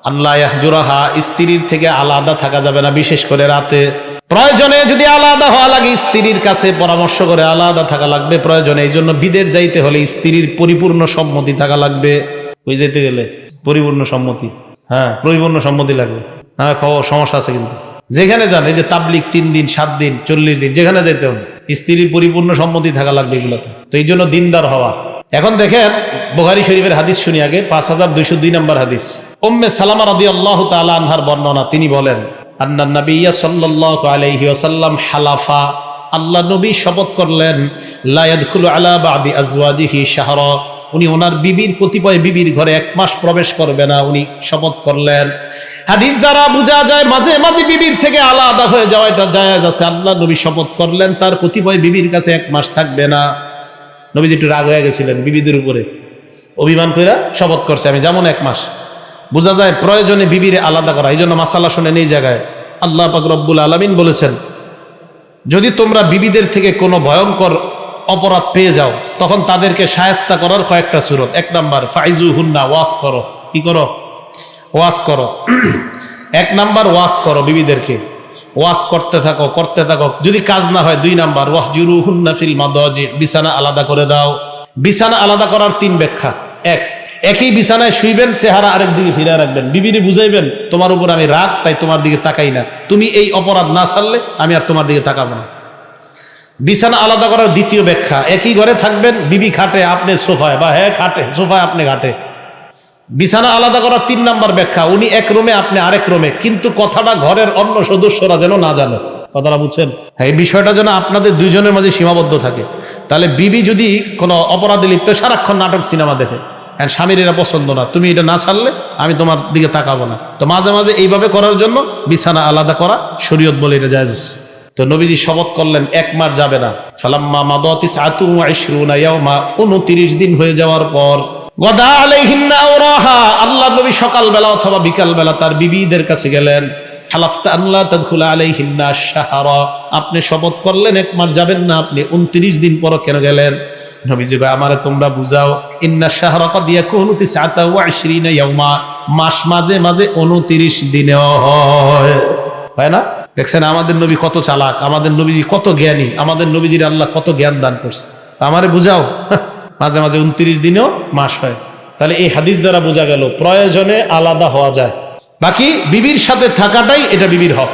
আল্লাহ ইয়াহজুরাহা, স্ত্রীর থেকে আলাদা থাকা যাবে না, বিশেষ করে রাতে। প্রয়োজনে যদি আলাদা হওয়া লাগে স্ত্রীর কাছে পরামর্শ করে আলাদা থাকা লাগবে প্রয়োজনে। এই জন্য বিদেশ যাইতে হলে স্ত্রীর পরিপূর্ণ সম্মতি থাকা লাগবে। ওই যেতে গেলে পরিপূর্ণ সম্মতি, হ্যাঁ পরিপূর্ণ সম্মতি লাগবে, হ্যাঁ সমস্যা আছে কিন্তু। যেখানে যান, এই যে তাবলিগ 3 দিন 7 দিন 40 দিন, যেখানে যেতে হবে স্ত্রীর পরিপূর্ণ সম্মতি থাকা লাগবে এগুলোতে। তো এই জন্য দিনদার হওয়া। এখন দেখেন বুখারী শরীফের হাদিস শুনি আগে, 5202 নম্বর হাদিস। উম্মে সালামা রাদিয়াল্লাহু তাআলা আনহার বর্ণনা, তিনি বলেন আন্নান নাবিয়্যা সাল্লাল্লাহু আলাইহি ওয়াসাল্লাম হালাফা, আল্লাহ নবী শপথ করলেন, লা ইয়াদখুলু আলা বা'দি আজওয়াজিহি শাহরা, উনি ওনার বিবির কতিপয় বিবির ঘরে 1 মাস প্রবেশ করবে না, উনি শপথ করলেন। হাদিস দ্বারা বোঝা যায় মাঝে মাঝে বিবির থেকে আলাদা হয়ে যাওয়া এটা জায়েজ আছে। আল্লাহ নবী শপথ করলেন তার কতিপয় বিবির কাছে 1 মাস থাকবে না। নবীজি একটু রাগ হয়ে গেছিলেন বিবিদের উপরে, অভিমান কইরা শপথ করছে আমি যেমন 1 মাস। বোঝা যায় প্রয়োজনে বিবিরে আলাদা করা। এই জন্য মাসালা শুনেন, এই জায়গায় আল্লাহ পাক রব্বুল আলামিন বলেছেন, যদি তোমরা বিবিদের থেকে কোনো ভয়ঙ্কর অপরাধ পেয়ে যাও তখন তাদেরকে শায়েস্তা করার কয়েকটা সূরত। 1 নাম্বার ফাইজুহুন্না, ওয়াজ করো। কি করো? ওয়াজ করো। 1 নাম্বার ওয়াজ করো, বিবিদেরকে ওয়াজ করতে থাকো করতে থাকো। যদি কাজ না হয় 2 নাম্বার ওয়াহজুরুহুন্না ফিল মাদাজি, বিছানা আলাদা করে দাও। বিছানা আলাদা করার 3 ব্যাখ্যা। একই বিছানায় শুইবেন, চেহারা আরেক দিকে ফিরে রাখবেন, বিবিরে বুঝাইবেন তোমার উপর আমি রাগ, তাই তোমার দিকে তাকাই না, তুমি এই অপরাধ না ছাড়লে আমি আর তোমার দিকে তাকাবো না। বিছানা আলাদা করার 2য় ব্যাখ্যা, একই ঘরে থাকবেন, বিবি খাটে আপনি সোফায়, বা হ্যাঁ খাটে সোফায় আপনি ঘাটে। বিছানা আলাদা করার 3 নাম্বার ব্যাখ্যা, উনি এক রুমে আপনি আরেক রুমে, কিন্তু কথাটা ঘরের অন্য সদস্যরা যেন না জানে। কথাটা বুঝছেন? হ্যাঁ, এই বিষয়টা যেন আপনাদের 2 জনের মাঝে সীমাবদ্ধ থাকে। তাহলে বিবি যদি কোনো অপরাধে লিপ্ত, সারাক্ষণ নাটক সিনেমা দেখে, হ্যাঁ স্বামীর এটা পছন্দ না, তুমি এটা না ছাড়লে আমি তোমার দিকে তাকাবো না, তো মাঝে মাঝে এইভাবে করার জন্য বিছানা আলাদা করা শরীয়ত বলে এটা জায়েজ। তো নবীজি শপথ করলেন 1 মাস যাবে না। ফালাম্মা মাদাতি সাআতু ওয়া 20 ইয়াওমা, 29 দিন হয়ে যাওয়ার পর, গদা আলাইহিন্না আওরাহা, আল্লাহ নবী সকালবেলা অথবা বিকালবেলা তার বিবিদের কাছে গেলেন। হালাফতা আল্লাহ তাদখুলা আলাইহিন্না শাহরা, আপনি শপথ করলেন 1 মাস যাবেন না, আপনি 29 দিন পর কেন গেলেন? নবীজি ভাই আমারে তোমরা বুঝাও, ইন্না শাহরা ক্বাদ ইয়াকুনু 29 ইয়াওমা, মাস মাঝে মাঝে 29 দিনেও হয় না? দেখছেন আমাদের নবী কত চালাক, আমাদের নবীজি কত জ্ঞানী, আমাদের নবীজির আল্লাহ কত জ্ঞান দান করছে। আমারে বুঝাও মাঝে মাঝে 29 দিনেও মাস হয়। তাহলে এই হাদিস দ্বারা বোঝা গেল প্রয়োজনে আলাদা হওয়া যায়, বাকি বিবির সাথে থাকাটাই এটা বিবির হক।